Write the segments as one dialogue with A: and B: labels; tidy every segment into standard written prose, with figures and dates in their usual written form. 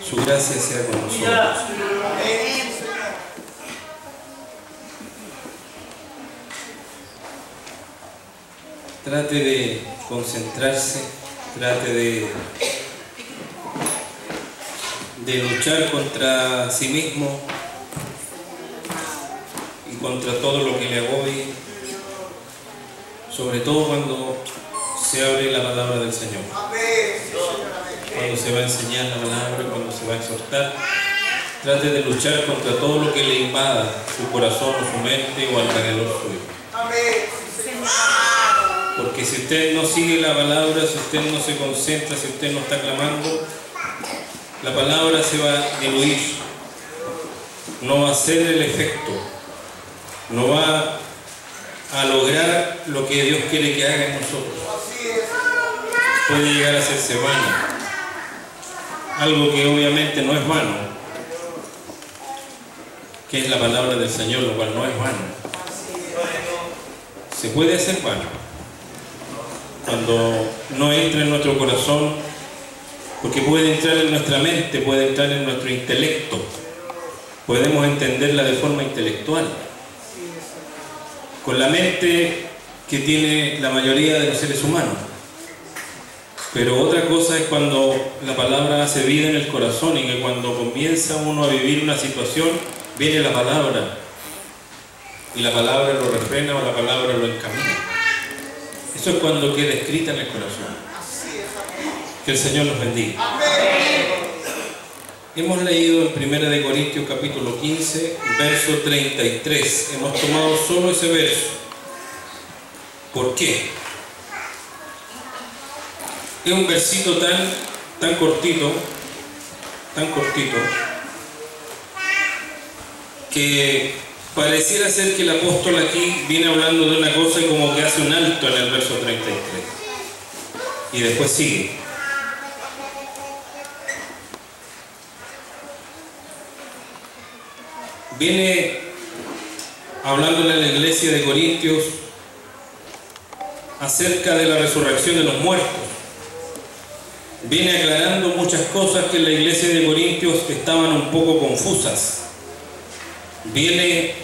A: Su gracia sea con nosotros. Trate de concentrarse, trate de luchar contra sí mismo y contra todo lo que le agobie, sobre todo cuando se abre la palabra del Señor, cuando se va a enseñar la palabra, cuando se va a exhortar. Trate de luchar contra todo lo que le invada su corazón o su mente o alrededor suyo. Porque si usted no sigue la palabra, si usted no se concentra, si usted no está clamando, la palabra se va a diluir, no va a hacer el efecto, no va a lograr lo que Dios quiere que haga en nosotros. Puede llegar a hacerse vano, algo que obviamente no es vano, que es la palabra del Señor, lo cual no es vano. Se puede hacer vano cuando no entra en nuestro corazón, porque puede entrar en nuestra mente, puede entrar en nuestro intelecto. Podemos entenderla de forma intelectual, con la mente que tiene la mayoría de los seres humanos. Pero otra cosa es cuando la palabra hace vida en el corazón y que cuando comienza uno a vivir una situación, viene la palabra y la palabra lo refrena o la palabra lo encamina. Eso es cuando queda escrita en el corazón. Que el Señor nos bendiga. Hemos leído en 1 Corintios capítulo 15, verso 33. Hemos tomado solo ese verso. ¿Por qué? Es un versito tan cortito, que pareciera ser que el apóstol aquí viene hablando de una cosa y como que hace un alto en el verso 33. Y después sigue. Viene hablándole a la iglesia de Corintios acerca de la resurrección de los muertos. Viene aclarando muchas cosas que en la iglesia de Corintios estaban un poco confusas. Viene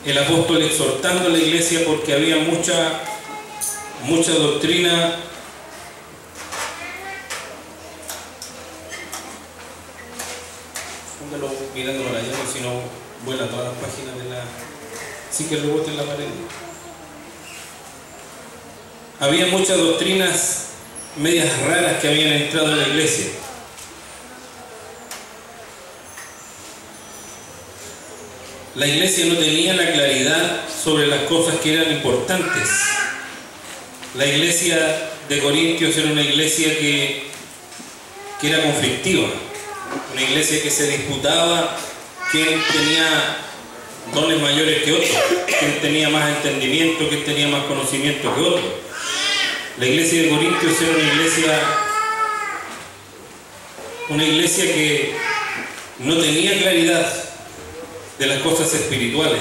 A: el apóstol exhortando a la iglesia porque había mucha doctrina mirando para allá, si no vuela todas las páginas de la... Sí que rebote en la pared. Había muchas doctrinas medias raras que habían entrado en la iglesia. La iglesia no tenía la claridad sobre las cosas que eran importantes. La iglesia de Corintios era una iglesia que era conflictiva, una iglesia que se disputaba quién tenía dones mayores que otro, quién tenía más entendimiento, quién tenía más conocimiento que otro. La iglesia de Corintios era una iglesia que no tenía claridad de las cosas espirituales.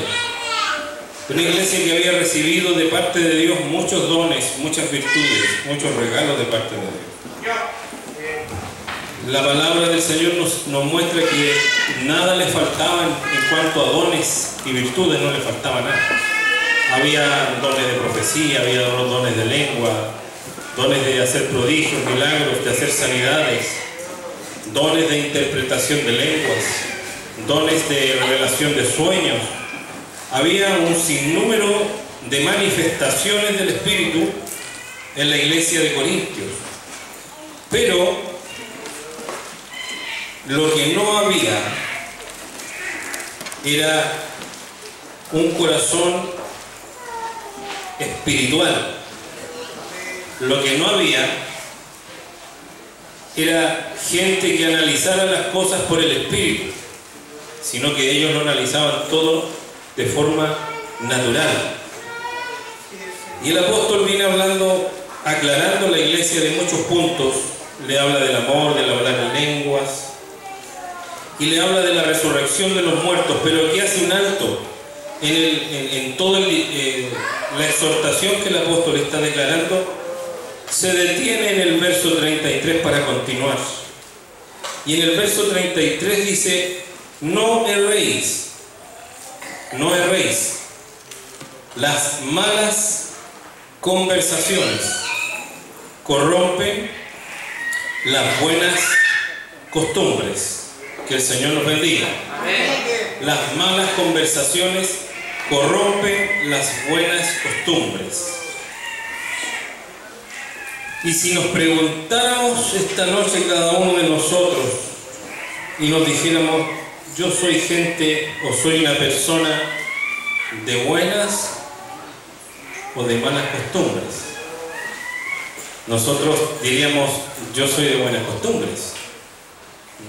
A: Una iglesia que había recibido de parte de Dios muchos dones, muchas virtudes, muchos regalos de parte de Dios. La palabra del Señor nos muestra que nada le faltaba en cuanto a dones y virtudes, no le faltaba nada. Había dones de profecía, había dones de lengua, dones de hacer prodigios, milagros, de hacer sanidades, dones de interpretación de lenguas, dones de revelación de sueños. Había un sinnúmero de manifestaciones del Espíritu en la iglesia de Corintios. Pero lo que no había era un corazón espiritual. Lo que no había era gente que analizara las cosas por el Espíritu, sino que ellos lo analizaban todo de forma natural. Y el apóstol viene hablando, aclarando a la iglesia de muchos puntos. Le habla del amor, del hablar en lenguas, y le habla de la resurrección de los muertos, pero aquí hace un alto en toda la exhortación que el apóstol está declarando. Se detiene en el verso 33 para continuar. Y en el verso 33 dice, no erréis, no erréis. Las malas conversaciones corrompen las buenas costumbres. Que el Señor nos bendiga. Amén. Las malas conversaciones corrompen las buenas costumbres. Y si nos preguntáramos esta noche cada uno de nosotros y nos dijéramos, yo soy gente o soy una persona de buenas o de malas costumbres, nosotros diríamos, yo soy de buenas costumbres,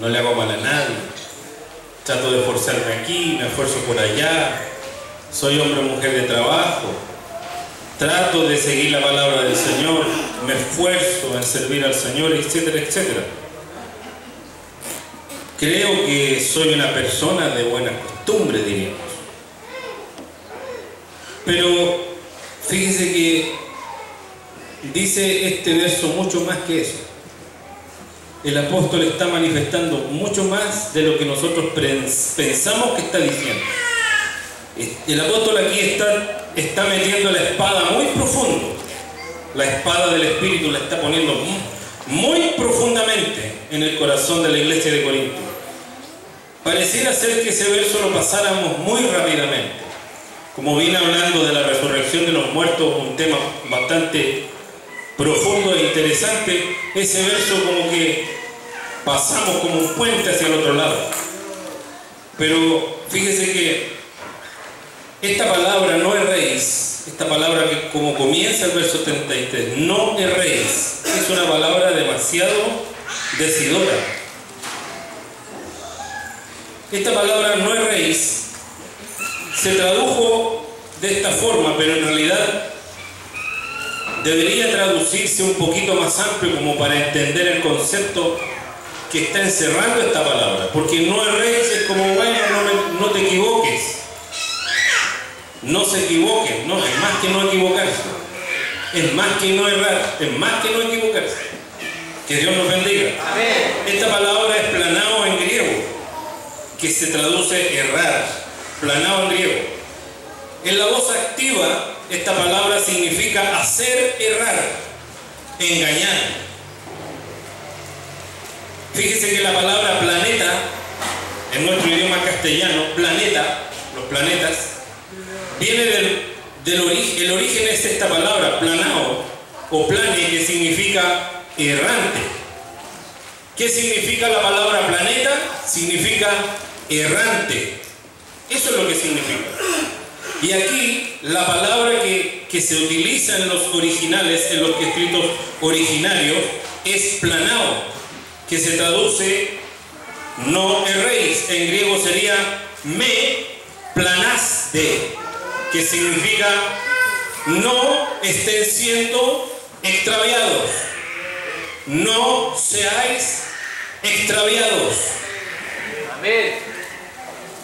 A: no le hago mal a nadie, trato de esforzarme aquí, me esfuerzo por allá, soy hombre o mujer de trabajo, trato de seguir la palabra del Señor, me esfuerzo en servir al Señor, etcétera, etcétera. Creo que soy una persona de buena costumbre, diríamos. Pero fíjese que dice este verso mucho más que eso. El apóstol está manifestando mucho más de lo que nosotros pensamos que está diciendo. El apóstol aquí está metiendo la espada muy profundo. La espada del Espíritu la está poniendo muy profundamente en el corazón de la iglesia de Corinto. Pareciera ser que ese verso lo pasáramos muy rápidamente. Como viene hablando de la resurrección de los muertos, un tema bastante profundo e interesante, ese verso como que pasamos como un puente hacia el otro lado. Pero fíjese que esta palabra no erréis, esta palabra que como comienza el verso 33, no erréis, es una palabra demasiado decidora. Esta palabra no erréis se tradujo de esta forma, pero en realidad debería traducirse un poquito más amplio como para entender el concepto que está encerrando esta palabra. Porque no erréis es como, bueno, no te equivoques. No se equivoquen, no, es más que no equivocarse. Es más que no errar, es más que no equivocarse. Que Dios nos bendiga. Amén. Esta palabra es planao en griego, que se traduce errar, planao en griego. En la voz activa, esta palabra significa hacer errar, engañar. Fíjese que la palabra planeta, en nuestro idioma castellano, planeta, los planetas, viene del origen. El origen es esta palabra, planao, o plane, que significa errante. ¿Qué significa la palabra planeta? Significa errante. Eso es lo que significa. Y aquí la palabra que se utiliza en los originales, en los escritos originarios, es planao, que se traduce no erréis. En griego sería me planaste, que significa no estén siendo extraviados, no seáis extraviados. Amén.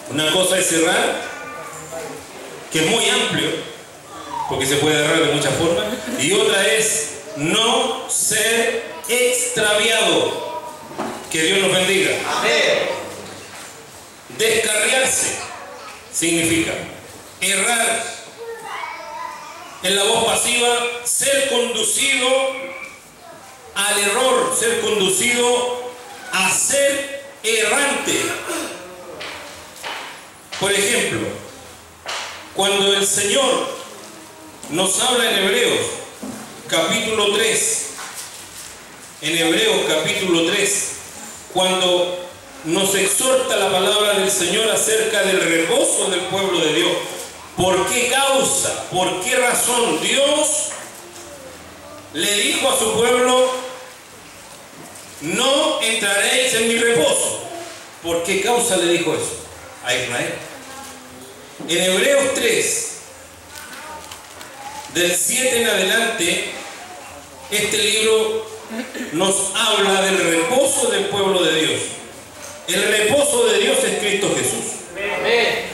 A: Una cosa es errar, que es muy amplio, porque se puede errar de muchas formas, y otra es no ser extraviado. Que Dios nos bendiga. Amén. Descarriarse significa errar. En la voz pasiva, ser conducido al error, ser conducido a ser errante. Por ejemplo, cuando el Señor nos habla en Hebreos capítulo 3, en Hebreos capítulo 3, cuando nos exhorta la palabra del Señor acerca del reposo del pueblo de Dios, ¿por qué causa, por qué razón Dios le dijo a su pueblo, no entraréis en mi reposo? ¿Por qué causa le dijo eso a Israel? En Hebreos 3, del 7 en adelante, este libro nos habla del reposo del pueblo de Dios. El reposo de Dios es Cristo Jesús. Amén.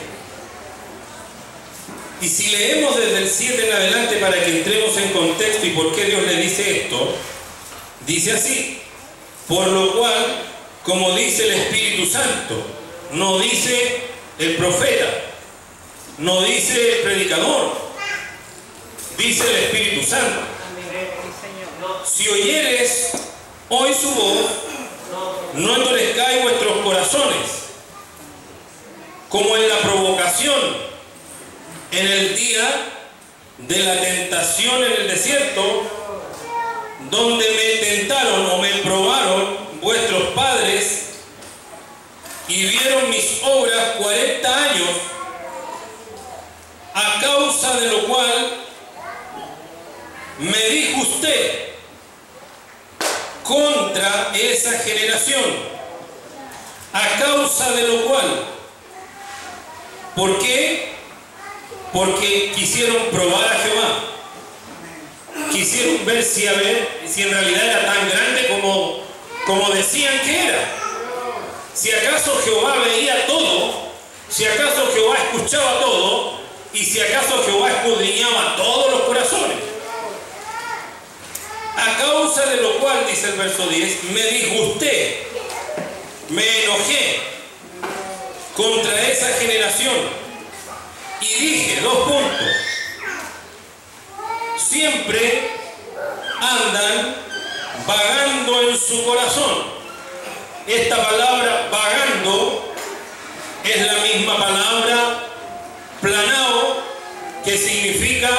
A: Y si leemos desde el 7 en adelante para que entremos en contexto y por qué Dios le dice esto, dice así: por lo cual, como dice el Espíritu Santo, no dice el profeta, no dice el predicador, dice el Espíritu Santo. Si oyeres hoy su voz, no endurezcáis vuestros corazones, como en la provocación, en el día de la tentación en el desierto, donde me tentaron o me probaron vuestros padres y vieron mis obras 40 años, a causa de lo cual me dijo usted contra esa generación, a causa de lo cual. ¿Por qué? Porque quisieron probar a Jehová, quisieron ver si en realidad era tan grande como decían que era. Si acaso Jehová veía todo, si acaso Jehová escuchaba todo, y si acaso Jehová escudriñaba todos los corazones. A causa de lo cual, dice el verso 10, me disgusté, me enojé contra esa generación y dije, 2 puntos, siempre andan vagando en su corazón. Esta palabra vagando es la misma palabra planao, que significa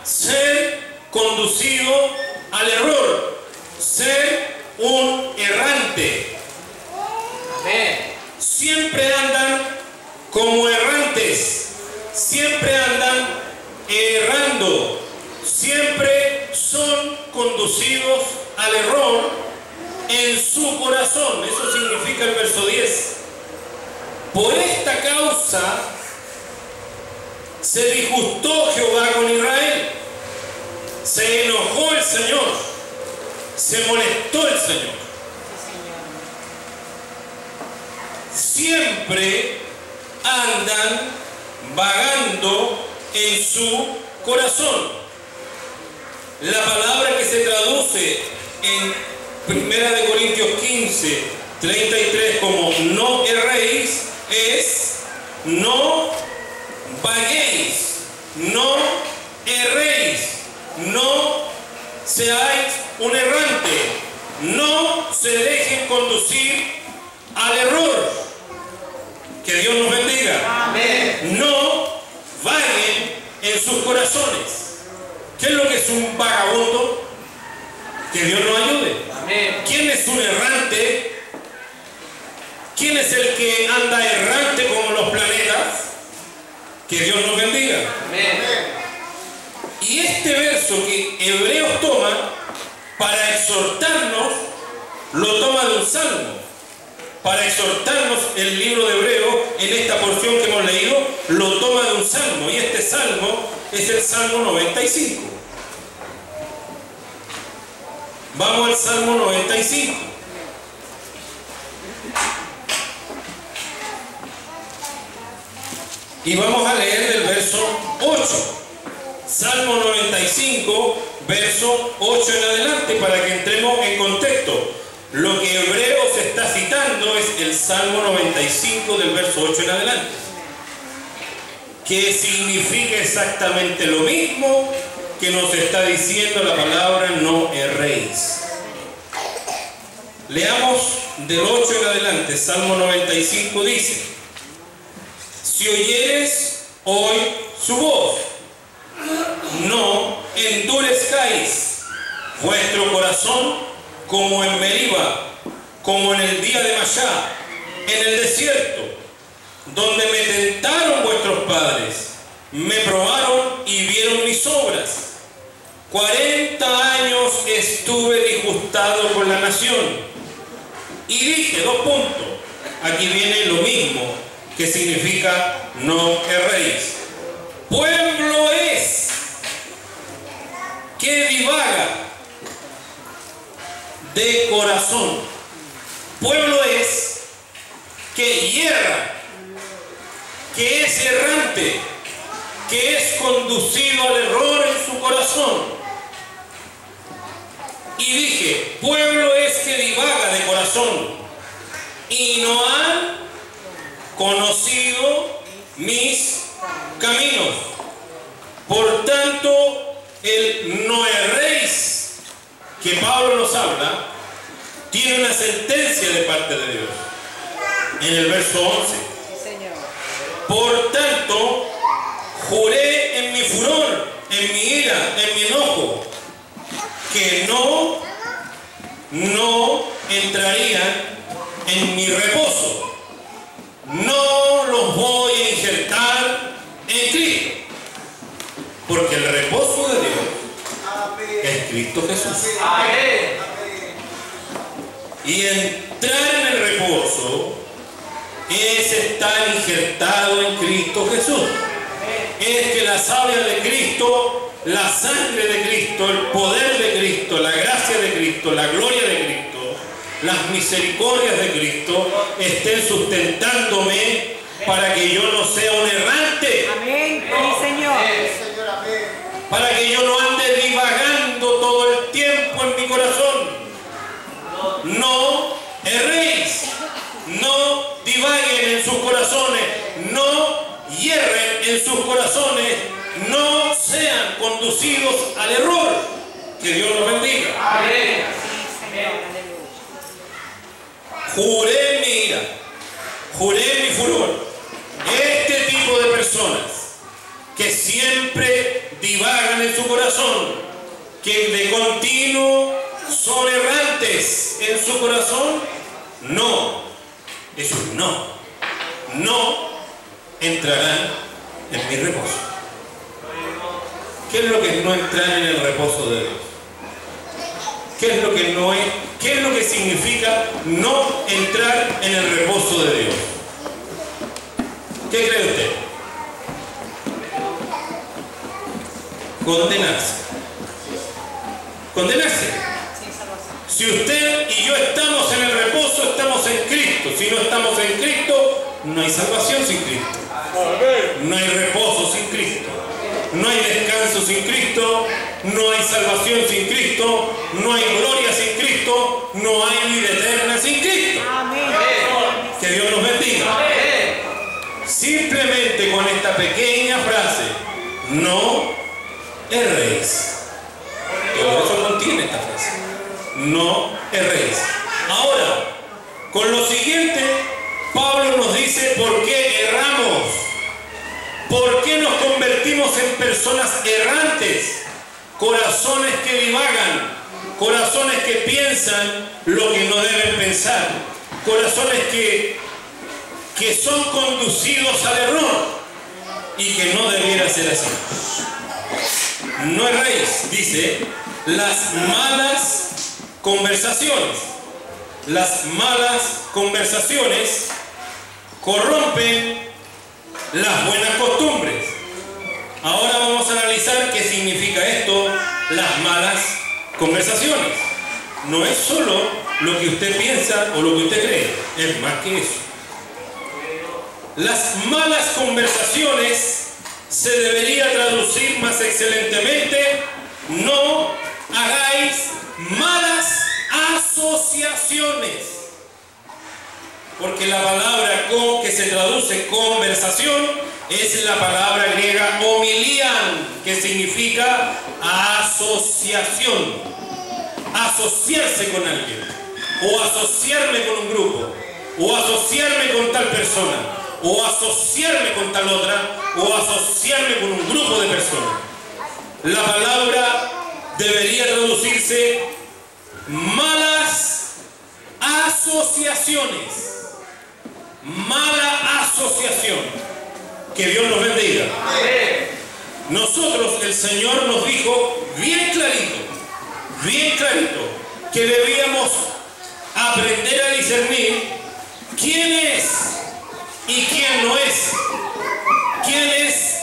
A: ser conducido al error, ser un errante. Siempre andan como errantes, siempre andan errando, siempre son conducidos al error en su corazón. Eso significa el verso 10. Por esta causa se disgustó Jehová con Israel, se enojó el Señor, se molestó el Señor. Siempre andan vagando en su corazón. La palabra que se traduce en 1 Corintios 15, 33 como no erréis es no vaguéis, no erréis, no seáis un errante, no se dejen conducir al error. Que Dios nos bendiga. Amén. No vaguen en sus corazones. ¿Qué es lo que es un vagabundo? Que Dios nos ayude. Amén. ¿Quién es un errante? ¿Quién es el que anda errante como los planetas? Que Dios nos bendiga. Amén. Y este verso que Hebreos toma para exhortarnos, lo toma de un salmo. Para exhortarnos, el libro de Hebreos, en esta porción que hemos leído, lo toma de un salmo. Y este salmo es el Salmo 95. Vamos al Salmo 95. Y vamos a leer del verso 8. Salmo 95, verso 8 en adelante, para que entremos en contexto. Lo que Hebreos está citando es el Salmo 95 del verso 8 en adelante, que significa exactamente lo mismo que nos está diciendo la palabra no erréis. Leamos del 8 en adelante. Salmo 95 dice: si oyeres hoy su voz, no endurezcáis vuestro corazón como en Meriba, como en el día de Masá, en el desierto, donde me tentaron vuestros padres, me probaron y vieron mis obras. 40 años estuve disgustado con la nación. Y dije, 2 puntos, aquí viene lo mismo que significa no erréis. Pueblo es que divaga de corazón. Pueblo es que hierra, que es errante, que es conducido al error en su corazón. Y dije, pueblo es que divaga de corazón. y no han conocido mis caminos. Por tanto, el no erréis que Pablo nos habla tiene una sentencia de parte de Dios. En el verso 11. Por tanto, juré en mi furor, en mi ira, en mi enojo, que no entrarían en mi reposo. No los voy a injertar en Cristo. Porque el reposo de Dios es Cristo Jesús. Y entrar en el reposo es estar injertado en Cristo Jesús. Es que la savia de Cristo, la sangre de Cristo, el poder de Cristo, la gracia de Cristo, la gloria de Cristo, las misericordias de Cristo estén sustentándome para que yo no sea un errante.
B: Amén. Sí, Señor.
A: Para que yo no ande divagando todo el tiempo en mi corazón. No erréis, no divaguen en sus corazones, no hierren en sus corazones, no sean conducidos al error. Que Dios los bendiga.
B: Amén.
A: Juré mi ira, juré mi furor. Este tipo de personas que siempre divagan en su corazón, que de continuo son errantes en su corazón, no entrarán en mi reposo. ¿Qué es lo que no entrar en el reposo de Dios? ¿Qué es lo que no es? ¿Qué es lo que significa no entrar en el reposo de Dios? ¿Qué cree usted? Condenarse. Condenarse. Si usted y yo estamos en el reposo, estamos en Cristo. Si no estamos en Cristo, no hay salvación sin Cristo. No hay reposo sin Cristo. No hay descanso sin Cristo. No hay salvación sin Cristo. No hay gloria sin Cristo. No hay vida eterna sin Cristo. Que Dios nos bendiga. Simplemente con esta pequeña frase, no erréis. Todo eso contiene esta frase. No erréis. Ahora, con lo siguiente, Pablo nos dice por qué erramos. ¿Por qué nos convertimos en personas errantes? Corazones que divagan, corazones que piensan lo que no deben pensar, corazones que son conducidos al error y que no debiera ser así. No erréis, dice, las malas conversaciones. Las malas conversaciones corrompen las buenas costumbres. Ahora vamos a analizar qué significa esto, las malas conversaciones. No es solo lo que usted piensa o lo que usted cree, es más que eso. Las malas conversaciones se debería traducir más excelentemente: no hagáis malas asociaciones. Porque la palabra que se traduce conversación es la palabra griega homilian, que significa asociación. Asociarse con alguien, o asociarme con un grupo, o asociarme con tal persona, o asociarme con tal otra, o asociarme con un grupo de personas. La palabra debería traducirse malas asociaciones. Mala asociación. Que Dios nos bendiga. Nosotros, el Señor nos dijo bien clarito, que debíamos aprender a discernir quién es y quién no es, quién es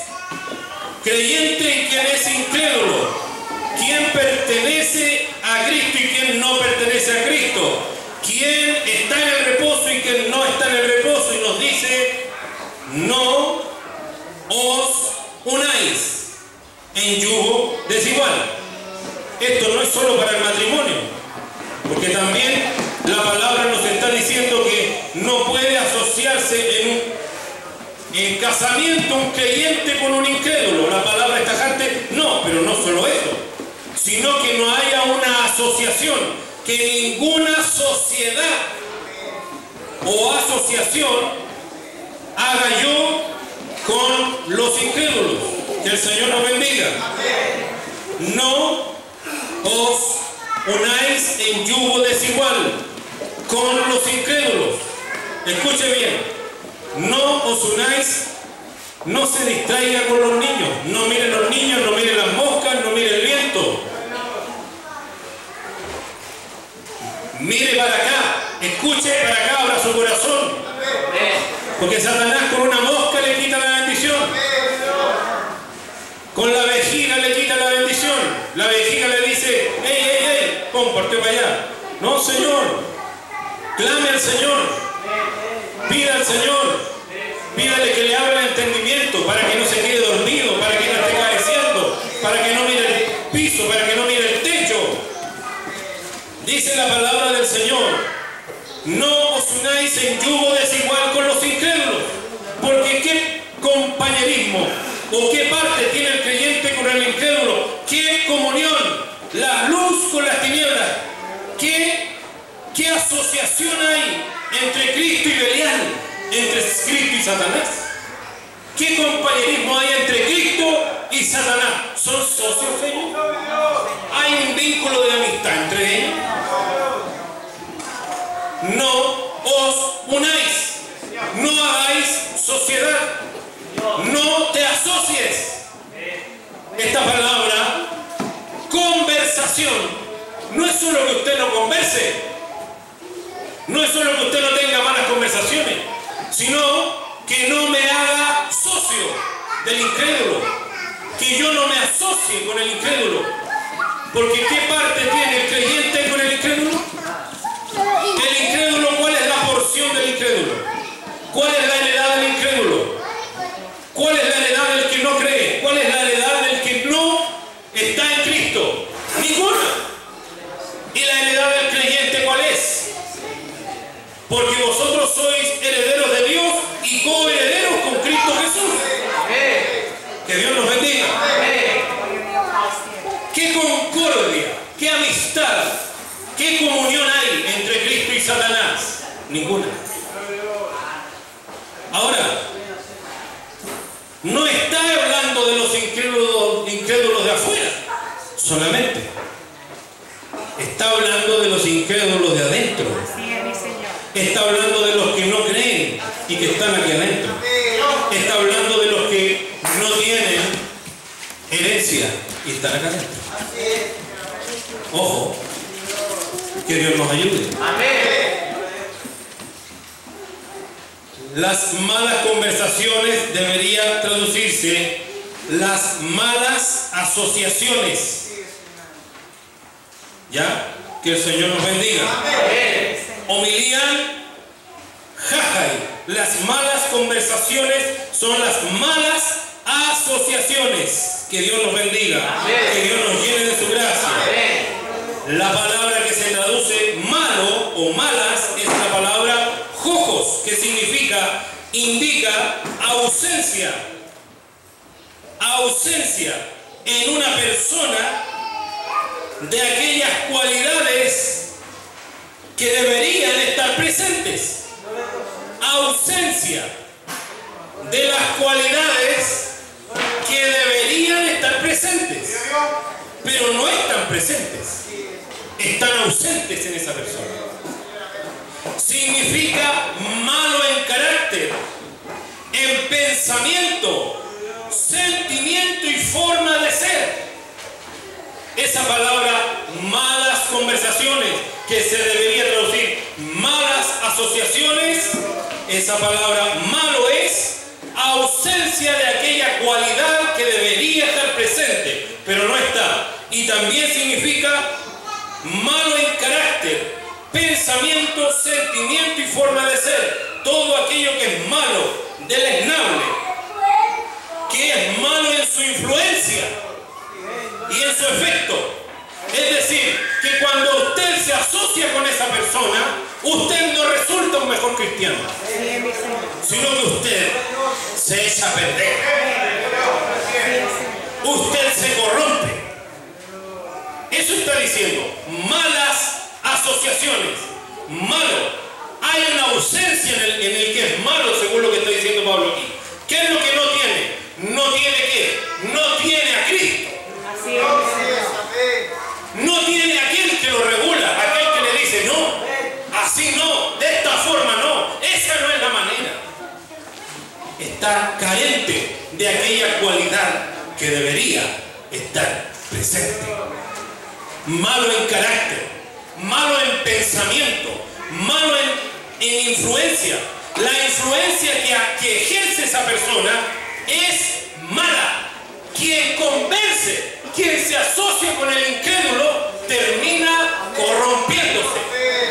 A: creyente y quién es incrédulo, quién pertenece a Cristo y quién no pertenece a Cristo, quién está en el reposo y quién no está en el reposo. Y nos dice: no os unáis en yugo desigual. Esto no es solo para el matrimonio, porque también la palabra nos está diciendo que no puede asociarse en casamiento un creyente con un incrédulo. La palabra es tajante, no, pero no solo eso, sino que no haya una asociación, que ninguna sociedad o asociación haga yo con los incrédulos. Que el Señor nos bendiga. No os unáis en yugo desigual con los incrédulos. Escuche bien, no os unáis, no se distraiga con los niños, no miren los niños, no miren las moscas, no miren el viento. Mire para acá, escuche para acá, abra su corazón, porque Satanás con una mosca le quita la bendición, con la vejiga le quita la bendición. La vejiga le dice: ¡ey! ¡Pum! Partió para allá. No, Señor, clame al Señor, pida al Señor, pídale que le abra el entendimiento para que no se quede dormido, para que no esté cabeceando, para que no mire el piso, para que no mire el techo. Dice la palabra del Señor: no os unáis en yugo desigual con los incrédulos, porque ¿qué compañerismo o qué parte tiene el creyente con el incrédulo? ¿Qué comunión? La luz con las tinieblas. ¿Qué asociación hay entre Cristo y Belial? ¿Entre Cristo y Satanás? ¿Qué compañerismo hay entre Cristo y Satanás? ¿Son socios ellos? ¿Hay un vínculo de amistad entre ellos? No os unáis, no hagáis sociedad, no te asocies. Esta palabra, conversación, no es solo que usted no converse, no es solo que usted no tenga malas conversaciones, sino que no me haga socio del incrédulo, que yo no me asocie con el incrédulo. Porque ¿qué parte tiene el creyente con el incrédulo? El incrédulo, ¿cuál es la porción del incrédulo? ¿Cuál es la heredad del incrédulo? ¿Cuál es la heredad del que no cree? ¿Cuál es la heredad del que no está en Cristo? Ninguna. ¿Y la heredad del creyente cuál es? Porque vosotros sois herederos de Dios y coherederos con Cristo Jesús. Que Dios nos bendiga. ¿Qué concordia, qué amistad, qué comunión hay entre Cristo y Satanás? Ninguna. Ahora, no está hablando de los incrédulos de afuera solamente. Está hablando de los incrédulos de adentro. Está hablando de los que no creen y que están aquí adentro. Está hablando de los que no tienen herencia y están acá adentro. Ojo, que Dios nos ayude. Las malas conversaciones deberían traducirse las malas asociaciones. ¿Ya? Que el Señor nos bendiga. Homilía Jajai. Las malas conversaciones son las malas asociaciones. Que Dios nos bendiga. Que Dios nos llene de su gracia. La palabra que se traduce malo o malas es la palabra jojos, que significa, indica ausencia. Ausencia en una persona de aquellas cualidades que deberían estar presentes. Ausencia de las cualidades que deberían estar presentes, pero no están presentes, están ausentes en esa persona. Significa malo en carácter, en pensamiento, sentimiento y forma de ser. Esa palabra, malas conversaciones, que se debería traducir malas asociaciones, esa palabra malo es ausencia de aquella cualidad que debería estar presente, pero no está. Y también significa malo en carácter, pensamiento, sentimiento y forma de ser. Todo aquello que es malo, deleznable, que es malo en su influencia y en su efecto. Es decir, que cuando usted se asocia con esa persona, usted no resulta un mejor cristiano, sino que usted se echa a perder. Usted se corrompe. Eso está diciendo. Malas asociaciones. Malo. Hay una ausencia en el que es malo, según lo que está diciendo Pablo aquí. ¿Qué es lo que no tiene? No tiene ¿qué? No tiene a Cristo.
B: Así es.
A: No tiene aquel que lo regula, aquel que le dice no, así no, de esta forma no. Esa no es la manera. Está carente de aquella cualidad que debería estar presente. Malo en carácter, malo en pensamiento, malo en influencia. La influencia que ejerce esa persona es mala. Quien converse, quien se asocia con el incrédulo, termina corrompiéndose,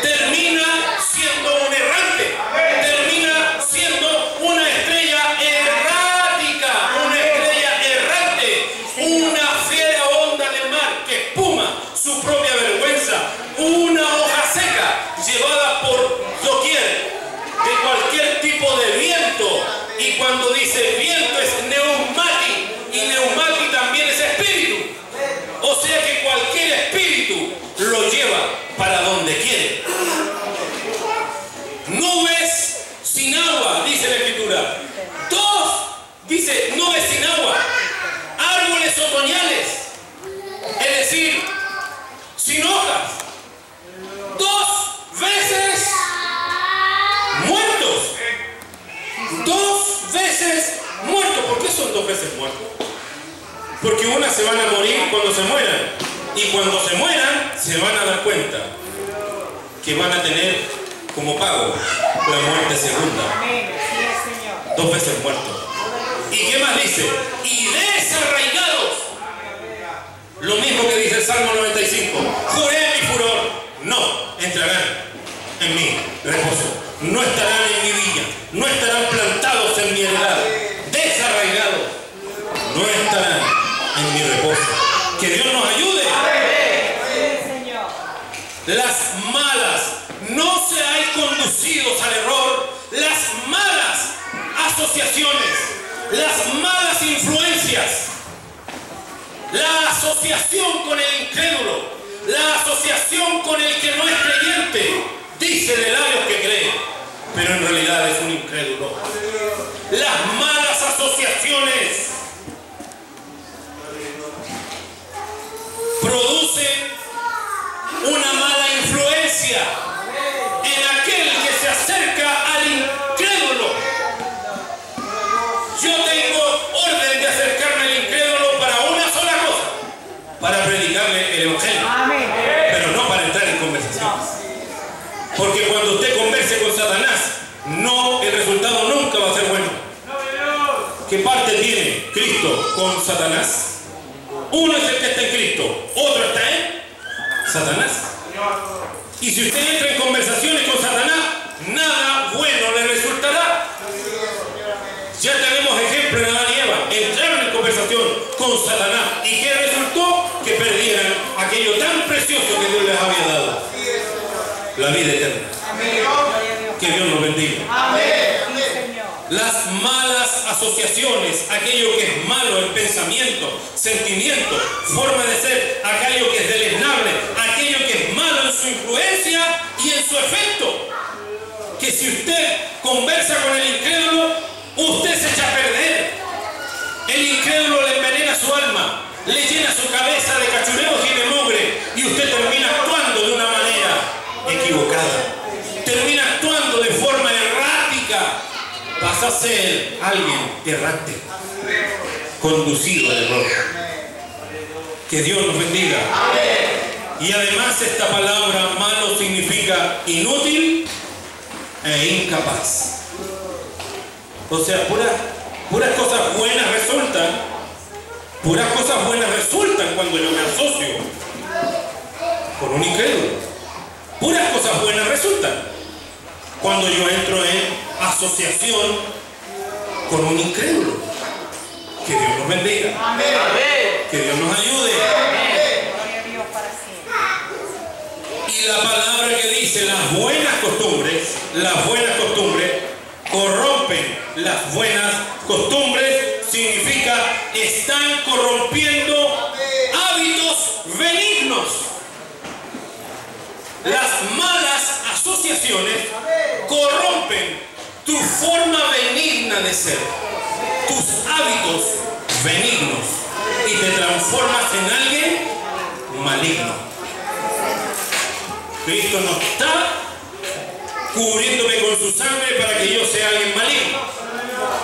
A: termina siendo un errante, termina siendo una estrella errática, una estrella errante, una fiera onda del mar que espuma su propia vergüenza, una hoja seca llevada por doquier de cualquier tipo de viento. Y cuando dice viento es neumati, y neumati también es espíritu. O sea que cualquier espíritu lo lleva para donde quiere. Nubes sin agua, dice la Escritura. Dice nubes sin agua. Árboles otoñales, es decir, sin hojas. 2 veces muertos. 2 veces muertos. ¿Por qué son 2 veces muertos? Porque unas se van a morir cuando se mueran. Y cuando se mueran, se van a dar cuenta que van a tener como pago la muerte segunda. 2 veces muertos. ¿Y qué más dice? Y desarraigados. Lo mismo que dice el Salmo 95. Juré mi furor. No entrarán en mi reposo. No estarán en mi viña. No estarán plantados en mi heredad. Desarraigados. No estarán en mi reposo. Que Dios nos ayude. Las malas, no seáis conducidos al error. Las malas asociaciones, las malas influencias, la asociación con el incrédulo, la asociación con el que no es creyente, dice de labios que cree, pero en realidad es un incrédulo. Las malas asociaciones producen una mala influencia en aquel que se acerca al incrédulo. Yo tengo orden de acercarme al incrédulo para una sola cosa, para predicarle el evangelio.
B: Amén.
A: Pero no para entrar en conversaciones. Porque cuando usted converse con Satanás, el resultado nunca va a ser bueno. ¿Qué parte tiene Cristo con Satanás? Uno es el que está en Cristo, otro está en Satanás. Y si usted entra en conversaciones con Satanás, nada bueno le resultará. Ya tenemos ejemplos de Adán y Eva. Entraron en conversación con Satanás. ¿Y qué resultó? Que perdieran aquello tan precioso que Dios les había dado. La vida eterna. Que Dios nos bendiga. Las malas asociaciones, aquello que es malo en pensamiento, sentimiento, forma de ser, aquello que es deleznable, aquello que es malo en su influencia y en su efecto. Que si usted conversa con el incrédulo, usted se echa a perder. El incrédulo le envenena su alma, le llena su cabeza de cachureos y de mugre, y usted termina actuando de una manera equivocada. Termina actuando de forma errática. Pasa a ser alguien errante, conducido al error. Que Dios nos bendiga. Y además esta palabra malo significa inútil e incapaz. O sea, puras cosas buenas resultan. Puras cosas buenas resultan cuando yo me asocio con un incrédulo. Puras cosas buenas resultan cuando yo entro en asociación con un incrédulo. Que Dios nos bendiga. Que Dios nos ayude. Y la palabra que dice las buenas costumbres corrompen las buenas costumbres, significa están corrompiendo hábitos benignos. Las malas asociaciones corrompen tu forma benigna de ser, tus hábitos benignos, y te transformas en alguien maligno. Cristo no está cubriéndome con su sangre para que yo sea alguien maligno.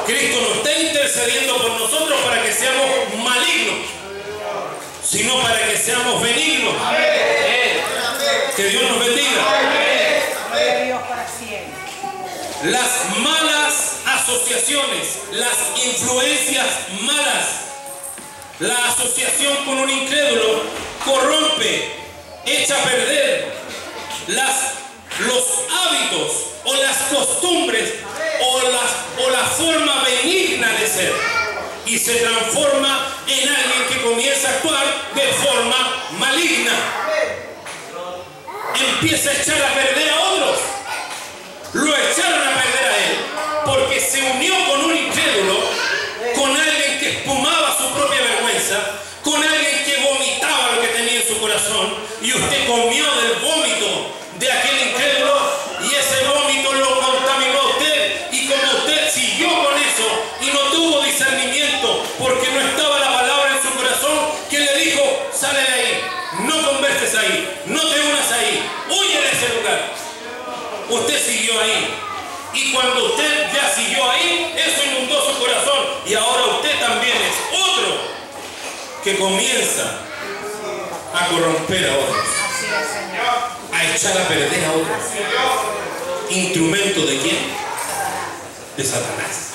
A: Cristo no está intercediendo por nosotros para que seamos malignos, sino para que seamos benignos. Que Dios nos bendiga. Las malas asociaciones, las influencias malas, la asociación con un incrédulo corrompe, echa a perder los hábitos o las costumbres o la forma benigna de ser, y se transforma en alguien que comienza a actuar de forma maligna. Empieza a echar a perder a otros. Lo echaron a perder a él porque se unió con un incrédulo, con alguien que espumaba su propia vergüenza, con alguien que vomitaba lo que tenía en su corazón, y usted comió del vómito de aquel incrédulo y ese vómito lo contaminó a usted, y como usted siguió con eso y no tuvo discernimiento porque no estaba la palabra en su corazón que le dijo: sale de ahí, no converses ahí, no te unas ahí, huye de ese lugar. Usted siguió ahí, y cuando usted ya siguió ahí, eso inundó su corazón, y ahora usted también es otro que comienza a corromper a otros, a echar a perder a otros. ¿Instrumento de quién? De Satanás.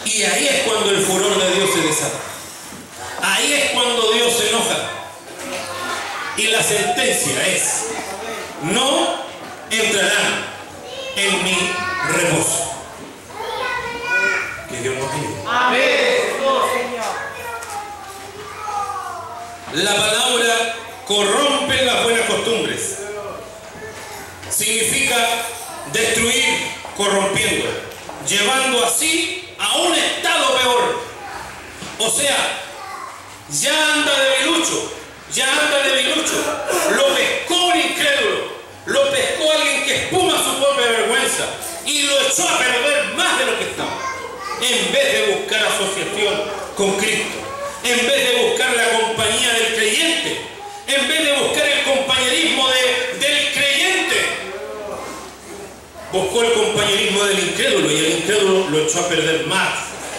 A: Y ahí es cuando el furor de Dios se desata. Ahí es cuando Dios se enoja. Y la sentencia es: no entrarán en mi reposo. Que Dios nos ayude.
B: Amén.
A: La palabra corrompe las buenas costumbres. Significa destruir, corrompiendo, llevando así a un estado peor. O sea, ya anda debilucho. Lo pescó un incrédulo, lo pescó alguien que espuma su propia vergüenza y lo echó a perder más de lo que estaba. En vez de buscar asociación con Cristo, en vez de buscar la compañía del creyente, en vez de buscar el compañerismo del creyente, buscó el compañerismo del incrédulo, y el incrédulo lo echó a perder más.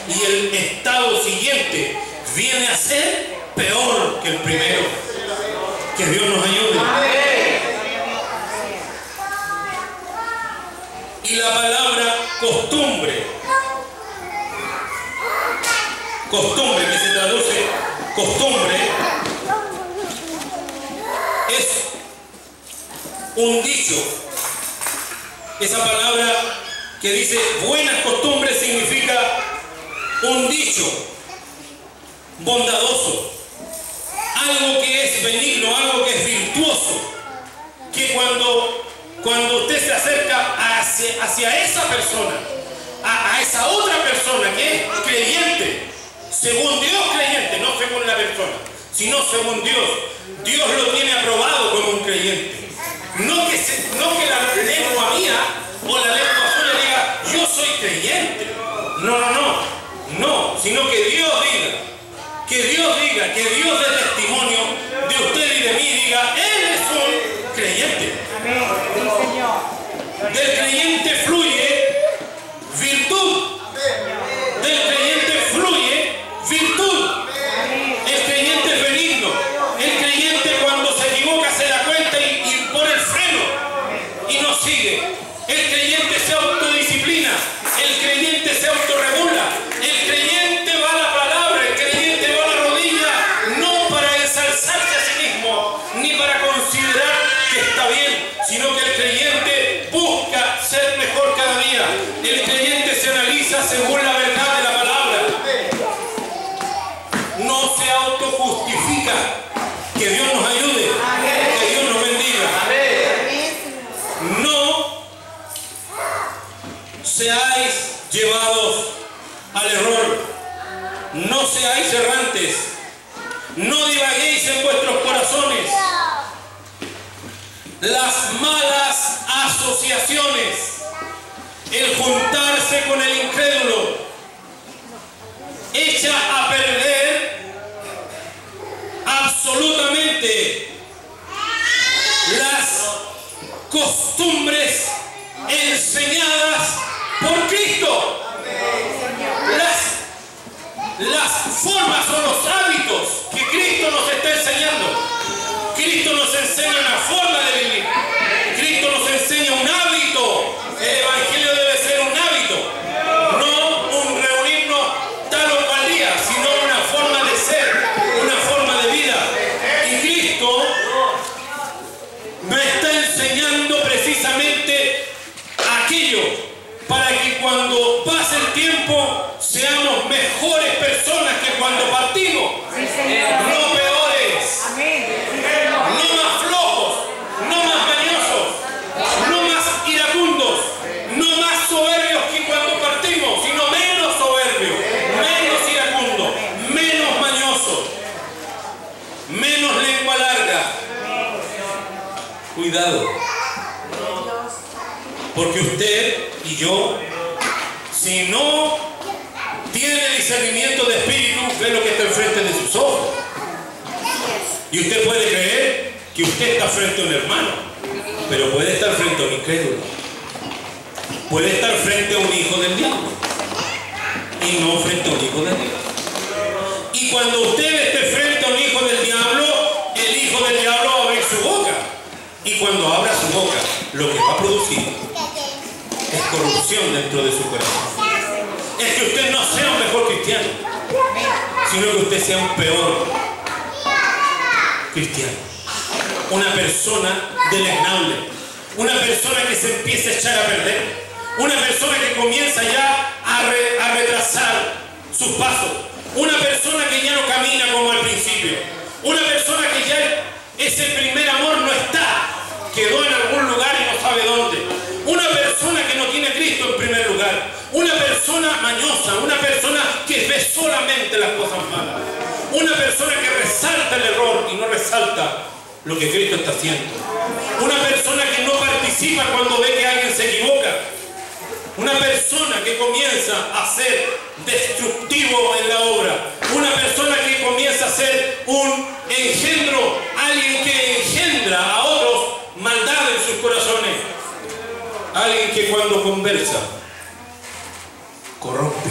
A: Y el estado siguiente viene a ser peor que el primero. Que Dios nos ayude. Y la palabra costumbre, que se traduce costumbre, es un dicho. Esa palabra que dice buenas costumbres significa un dicho bondadoso, algo que es benigno, algo que es virtuoso, que cuando usted se acerca hacia esa persona, a esa otra persona que es creyente, según Dios creyente, no según la persona, sino según Dios, Dios lo tiene aprobado como un creyente. No que la lengua mía o la lengua suya diga yo soy creyente, no, sino que Dios diga, que Dios dé testimonio de usted y de mí, diga él es un creyente.
B: Amén. Sí, Señor.
A: Del creyente fluye virtud. Del creyente fluye virtud. El creyente es benigno. El creyente cuando se equivoca se da cuenta y pone el freno y no sigue. El creyente se autodisciplina. El creyente se autorregula. El creyente va a la palabra. El creyente va a la rodilla, no para ensalzarse a sí mismo ni para considerar que está bien, sino que el creyente busca ser mejor cada día. El creyente se analiza según la verdad de la palabra. No se autojustifica. Que Dios nos ayude. seáis llevados al error, no seáis errantes, no divaguéis en vuestros corazones. Las malas asociaciones, el juntarse con el incrédulo, echa a perder absolutamente las costumbres enseñadas por Cristo. Las formas o los hábitos que Cristo nos está enseñando. Cristo nos enseña una forma de vivir. Cristo nos enseña un hábito. El Evangelio debe ser un hábito, no un reunirnos tal o cual día, sino una forma de ser, una forma de vida. Y Cristo nos está enseñando precisamente aquello para que cuando pase el tiempo seamos mejores personas que cuando partimos.
B: Sí, Señor.
A: No peores.
B: Amén.
A: No más flojos, no más mañosos, no más iracundos, no más soberbios que cuando partimos, sino menos soberbios, menos iracundos, menos mañosos, menos lengua larga. Cuidado, porque usted y yo, si no tiene discernimiento de espíritu, ve lo que está enfrente de sus ojos. Y usted puede creer que usted está frente a un hermano, pero puede estar frente a un incrédulo. Puede estar frente a un hijo del diablo y no frente a un hijo de Dios. Y cuando usted esté frente a un hijo del diablo, el hijo del diablo va a abrir su boca. Y cuando abra su boca, lo que va a producir es corrupción dentro de su corazón. Es que usted no sea un mejor cristiano, sino que usted sea un peor cristiano. Una persona deleznable, una persona que se empieza a echar a perder, una persona que comienza ya a retrasar sus pasos, una persona que ya no camina como al principio, una persona que ya ese primer amor no está, quedó en algún lugar y no sabe dónde, una persona que no tiene a Cristo en primer lugar, una persona mañosa, una persona que ve solamente las cosas malas, una persona que resalta el error y no resalta lo que Cristo está haciendo, una persona que no participa cuando ve que alguien se equivoca, una persona que comienza a ser destructivo en la obra, una persona que comienza a ser un engendro, alguien que engendra a otros maldad en sus corazones, alguien que cuando conversa corrompe,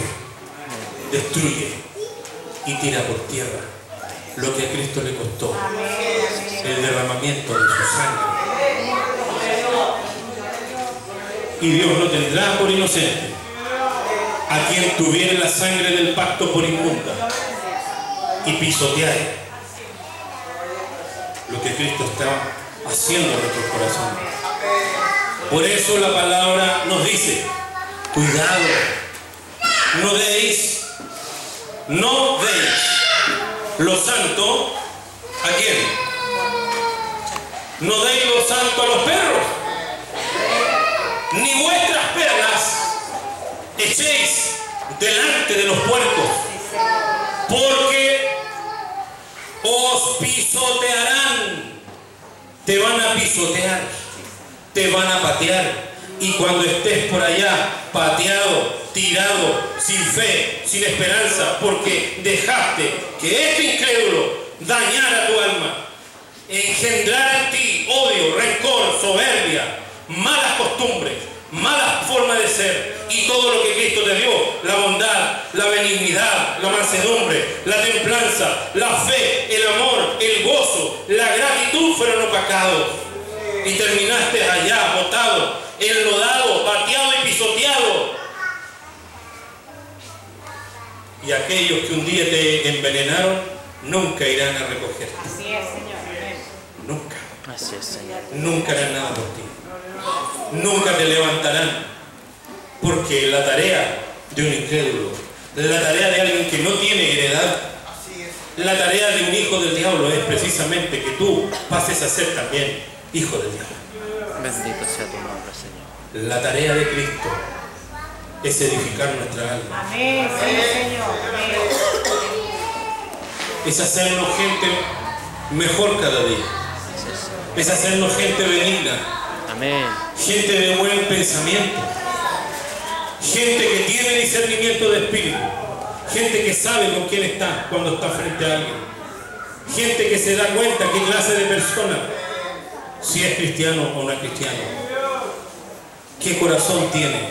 A: destruye y tira por tierra lo que a Cristo le costó, el derramamiento de su sangre. Y Dios no tendrá por inocente a quien tuviere la sangre del pacto por inmunda y pisoteare lo que Cristo está haciendo en nuestros corazones. Por eso la palabra nos dice, cuidado, no deis lo santo, ¿a quién? No deis lo santo a los perros, ni vuestras perlas echéis delante de los puercos, porque os pisotearán, te van a pisotear, te van a patear. Y cuando estés por allá, pateado, tirado, sin fe, sin esperanza, porque dejaste que este incrédulo dañara tu alma, engendrara en ti odio, rencor, soberbia, malas costumbres, malas formas de ser, y todo lo que Cristo te dio, la bondad, la benignidad, la mansedumbre, la templanza, la fe, el amor, el gozo, la gratitud fueron opacados, y terminaste allá, botado, enlodado, pateado y pisoteado. Y aquellos que un día te envenenaron nunca irán a recogerte.
B: Así es, Señor.
A: Nunca.
C: Así es, Señor.
A: Nunca harán nada por ti. Nunca te levantarán. Porque la tarea de un incrédulo, la tarea de alguien que no tiene heredad, la tarea de un hijo del diablo es precisamente que tú pases a ser también hijo del diablo.
C: Bendito sea tu nombre, Señor.
A: La tarea de Cristo es edificar nuestra alma.
B: Amén, sí, Señor. Amén.
A: Es hacernos gente mejor cada día. Es hacernos gente benigna.
C: Amén.
A: Gente de buen pensamiento. Gente que tiene discernimiento de espíritu. Gente que sabe con quién está cuando está frente a alguien. Gente que se da cuenta qué clase de persona, si es cristiano o no es cristiano. ¿Qué corazón tiene?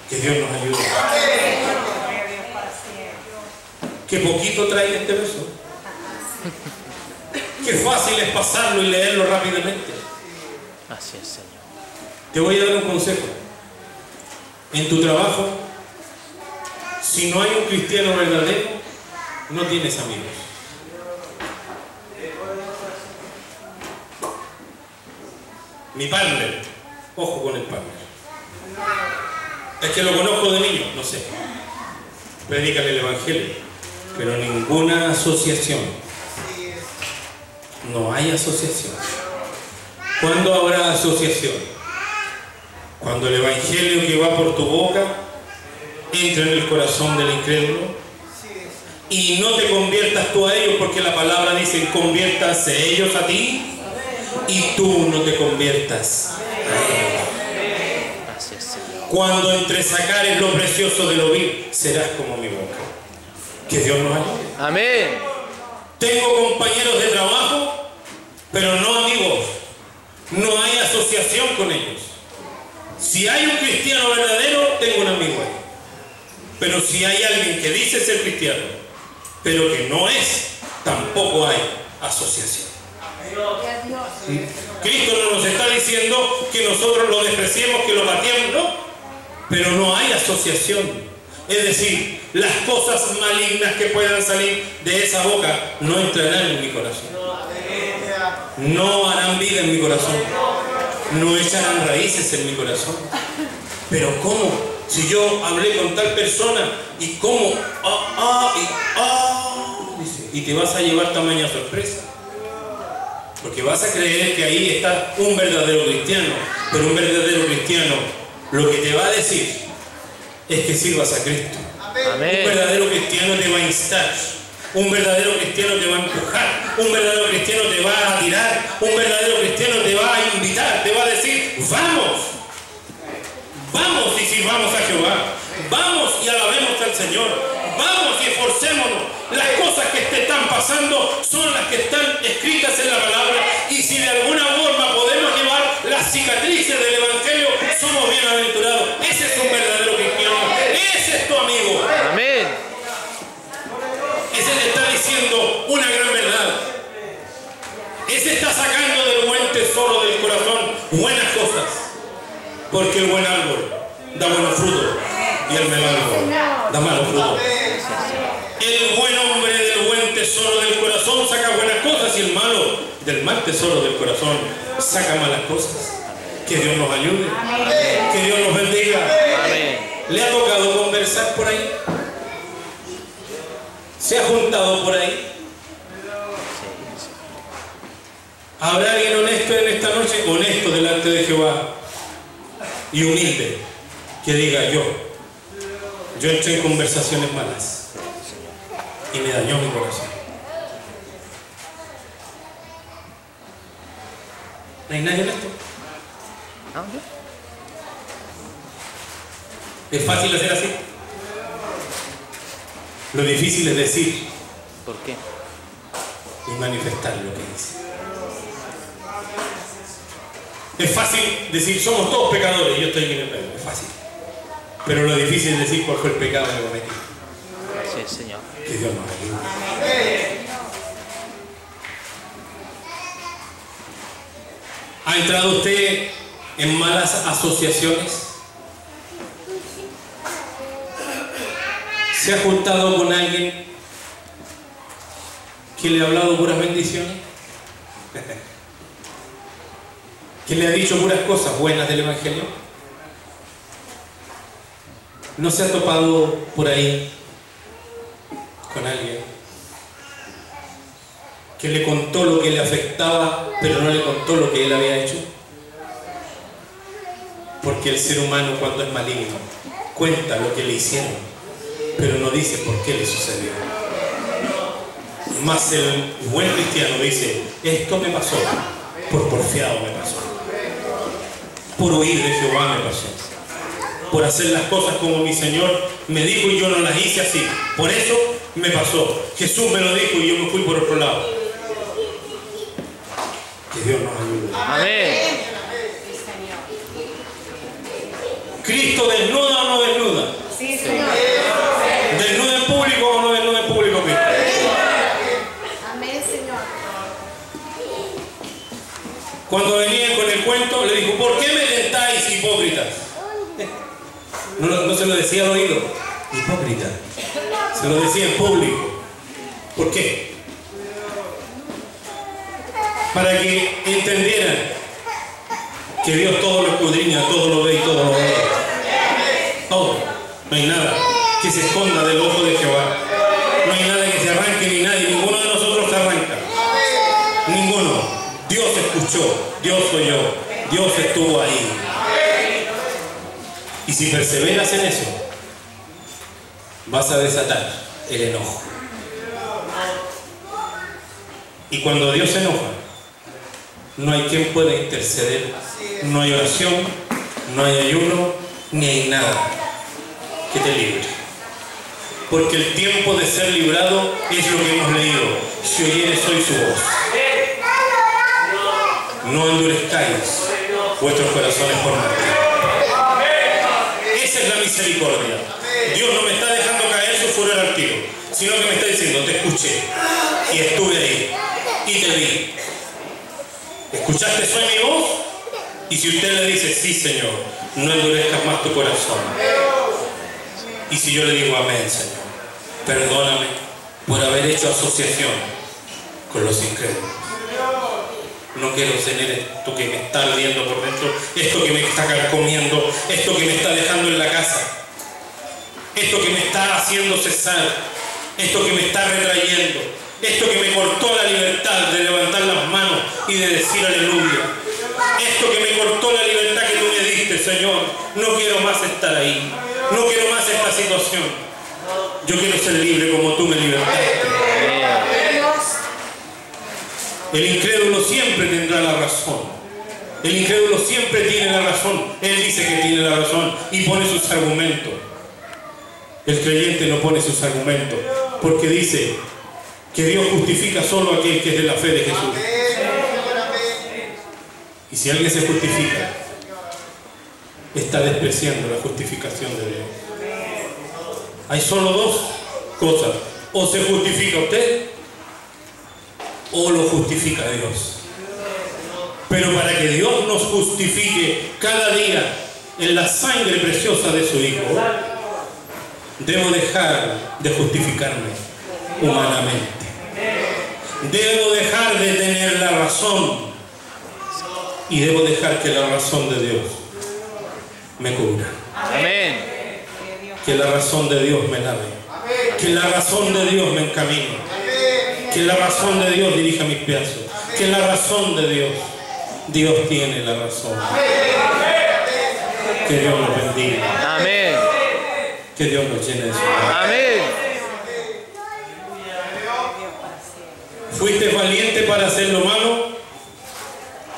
A: Que Dios nos ayude.
B: Gloria a Dios para siempre.
A: Qué poquito trae este verso. Qué fácil es pasarlo y leerlo rápidamente.
C: Así es, Señor.
A: Te voy a dar un consejo. En tu trabajo, si no hay un cristiano verdadero, no tienes amigos. Mi partner, ojo con el partner. Es que lo conozco de niño, no sé. Predican el evangelio, pero ninguna asociación. No hay asociación. ¿Cuándo habrá asociación? Cuando el evangelio que va por tu boca entra en el corazón del incrédulo y no te conviertas tú a ellos, porque la palabra dice: conviértanse ellos a ti y tú no te conviertas a ellos.
C: Así es, Señor.
A: Cuando entresacares lo precioso de lo vil, serás como mi boca. Que Dios nos ayude.
C: Amén.
A: Tengo compañeros de trabajo, pero no amigos. No hay asociación con ellos. Si hay un cristiano verdadero, tengo un amigo ahí. Pero si hay alguien que dice ser cristiano, pero que no es, tampoco hay asociación. Cristo no nos está diciendo que nosotros lo despreciemos, que lo matemos, no. Pero no hay asociación. Es decir, las cosas malignas que puedan salir de esa boca no entrarán en mi corazón. No harán vida en mi corazón. No echarán raíces en mi corazón. Pero ¿cómo? Si yo hablé con tal persona y cómo, dice, y te vas a llevar tamaña sorpresa. Porque vas a creer que ahí está un verdadero cristiano. Pero un verdadero cristiano lo que te va a decir es que sirvas a Cristo.
C: Amén.
A: Un verdadero cristiano te va a instar. Un verdadero cristiano te va a empujar. Un verdadero cristiano te va a tirar. Un verdadero cristiano te va a invitar. Te va a decir: vamos. Vamos y sirvamos a Jehová. Vamos y alabemos al Señor. Vamos y esforcémonos. Las cosas que te están pasando son las que están escritas en la palabra. Y si de alguna forma podemos llevar las cicatrices del Evangelio, somos bienaventurados. Ese es un verdadero cristiano. Ese es tu amigo.
C: Amén.
A: Ese te está diciendo una gran verdad. Ese está sacando del buen tesoro del corazón buenas cosas. Porque el buen árbol da buenos frutos y el mal árbol da malos frutos. El buen hombre del buen tesoro del corazón saca buenas cosas y el malo del mal tesoro del corazón saca malas cosas. Que Dios nos ayude. Que Dios nos bendiga.
C: Amén.
A: ¿Le ha tocado conversar por ahí? ¿Se ha juntado por ahí? ¿Habrá alguien honesto en esta noche? Honesto delante de Jehová y humilde, que diga: yo entré en conversaciones malas y me dañó mi corazón. ¿No hay nadie honesto? ¿Es fácil hacer así? Lo difícil es decir
C: ¿Por qué?
A: y manifestar lo que dice. Es fácil decir: somos todos pecadores y yo estoy aquí en el medio. Es fácil. Pero lo difícil es decir: cuál fue el pecado que cometí.
C: Así es, Señor.
A: Que Dios nos ayude. ¿Ha entrado usted en malas asociaciones? ¿Se ha juntado con alguien que le ha hablado puras bendiciones? ¿Que le ha dicho puras cosas buenas del Evangelio? ¿No se ha topado por ahí con alguien que le contó lo que le afectaba, pero no le contó lo que él había hecho? Porque el ser humano, cuando es maligno, cuenta lo que le hicieron, pero no dice por qué le sucedió. Más el buen cristiano dice: esto me pasó, por porfiado me pasó, por huir de Jehová me pasó, por hacer las cosas como mi Señor me dijo y yo no las hice así, por eso me pasó. Jesús me lo dijo y yo me fui por otro lado. Que Dios nos ayude.
C: Amén.
A: ¿Cristo desnuda o no desnuda?
B: Sí, Señor.
A: ¿Desnuda en público o no desnuda en público, Cristo?
B: Amén, Señor.
A: Cuando venían con el cuento, le dijo: ¿por qué me tentáis, hipócritas? No se lo decía al oído, hipócrita. Se lo decía en público. ¿Por qué? Para que entendieran que Dios todo lo escudriña, todo lo ve y todo lo ve. Todo. No hay nada que se esconda del ojo de Jehová. No hay nada que se arranque ni nadie. Ninguno de nosotros se arranca. Ninguno. Dios escuchó. Dios oyó. Dios estuvo ahí. Y si perseveras en eso, vas a desatar el enojo. Y cuando Dios se enoja, no hay quien pueda interceder. No hay oración, no hay ayuno, ni hay nada que te libre. Porque el tiempo de ser librado es lo que hemos leído: si oyeres hoy su voz, no endurezcáis vuestros corazones por nada. Esa es la misericordia. Dios no me está dejando caer su furor al tiro, sino que me está diciendo: te escuché y estuve ahí y te vi. ¿Escuchaste hoy mi voz? Y si usted le dice: sí, Señor, no endurezcas más tu corazón. Y si yo le digo: amén, Señor, perdóname por haber hecho asociación con los incrédulos. No quiero tener esto que me está ardiendo por dentro, esto que me está carcomiendo, esto que me está dejando en la casa, esto que me está haciendo cesar, esto que me está retrayendo, esto que me cortó la libertad de levantar las manos y de decir aleluya, esto que me cortó la libertad que tú me diste, Señor. No quiero más estar ahí, no quiero más esta situación. Yo quiero ser libre como tú me libertaste. El incrédulo siempre tendrá la razón. El incrédulo siempre tiene la razón. Él dice que tiene la razón y pone sus argumentos. El creyente no pone sus argumentos porque dice que Dios justifica solo a aquel que es de la fe de Jesús. Y si alguien se justifica, está despreciando la justificación de Dios. Hay solo dos cosas: o se justifica usted o lo justifica Dios. Pero para que Dios nos justifique cada día en la sangre preciosa de su Hijo, debo dejar de justificarme humanamente. Debo dejar de tener la razón y debo dejar que la razón de Dios me cubra.
C: Amén.
A: Que la razón de Dios me lave. Que la razón de Dios me encamine. Que la razón de Dios dirija mis pasos. Que la razón de Dios, Dios tiene la razón. Que Dios nos bendiga.
C: Amén.
A: Que Dios nos llene de su amor.
C: Amén.
A: ¿Fuiste valiente para hacer lo malo?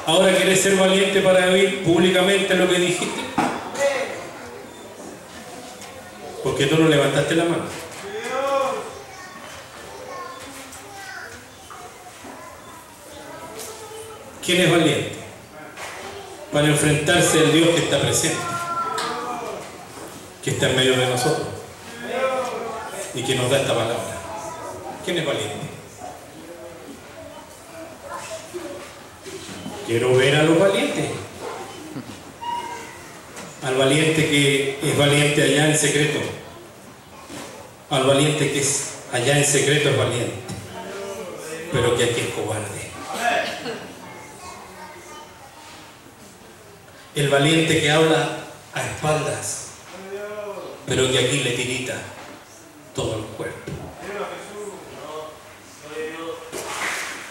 A: ¿Ahora quieres ser valiente para oír públicamente lo que dijiste? Porque tú no levantaste la mano. ¿Quién es valiente para enfrentarse al Dios que está presente, que está en medio de nosotros y que nos da esta palabra? ¿Quién es valiente? Quiero ver a los valientes. Al valiente que es valiente allá en secreto. Al valiente que es allá en secreto es valiente, pero que aquí es cobarde. El valiente que habla a espaldas, pero que aquí le tirita todo el cuerpo.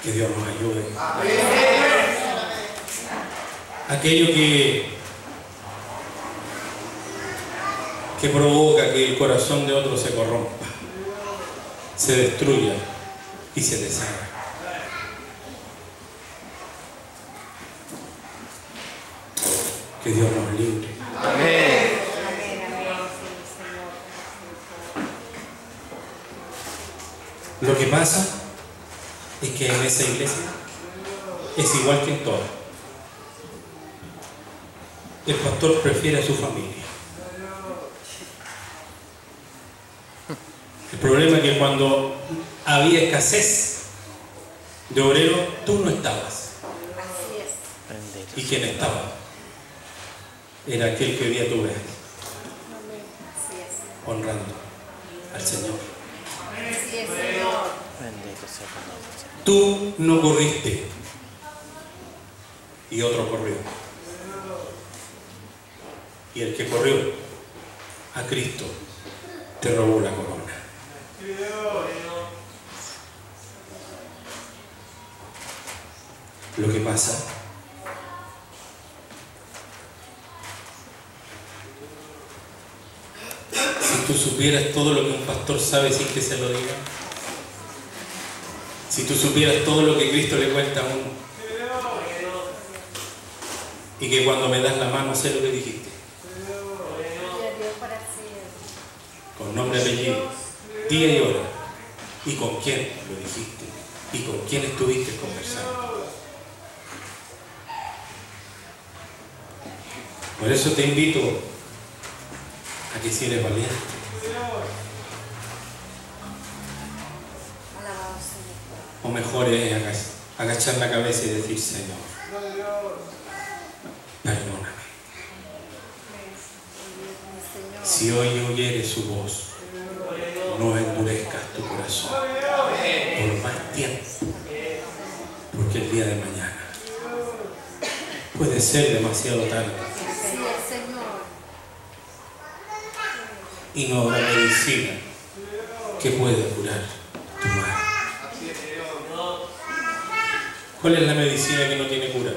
A: Que Dios nos ayude. Aquello que que provoca que el corazón de otro se corrompa, se destruya y se deshaga. Que Dios nos libre.
C: Amén.
A: Lo que pasa es que en esa iglesia es igual que en todas. El pastor prefiere a su familia. El problema es que cuando había escasez de obreros, tú no estabas.
B: Así es.
C: Bendito.
A: Y quien estaba era aquel que hoy día tú ves
B: Así es.
A: honrando al Señor.
B: Así es, Señor.
C: Bendito sea tu nombre, Señor.
A: Tú no corriste y otro corrió. Y el que corrió a Cristo te robó la corona. Lo que pasa si tú supieras todo lo que un pastor sabe sin que se lo diga, si tú supieras todo lo que Cristo le cuenta a uno, y que cuando me das la mano sé lo que dijiste,
B: Gloria a Dios para siempre.
A: con nombre y apellido, día y hora, y con quién lo dijiste, y con quién estuviste conversando. Por eso te invito a que si eres valiente,
B: Alabado Señor.
A: o mejor es agachar la cabeza y decir: Señor, perdóname.
B: Señor.
A: Si hoy oyere su voz, no endurezcas tu corazón por más tiempo, porque el día de mañana puede ser demasiado tarde
B: Así es, Señor.
A: y no habrá medicina que pueda curar tu mal. ¿Cuál es la medicina que no tiene cura?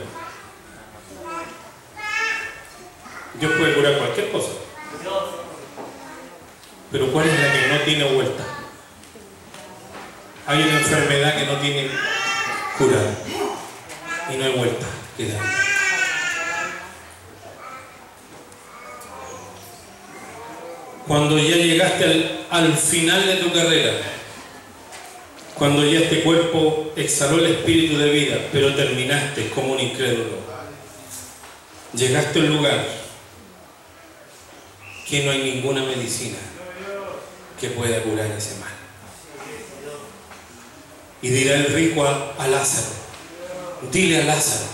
A: Dios puede curar cualquier cosa, pero ¿cuál es la que no tiene vuelta? Hay una enfermedad que no tiene cura y no hay vuelta que dar. Cuando ya llegaste al final de tu carrera, cuando ya este cuerpo exhaló el espíritu de vida, pero terminaste como un incrédulo, llegaste a un lugar que no hay ninguna medicina que pueda curar ese mal. Y dirá el rico a Lázaro: dile a Lázaro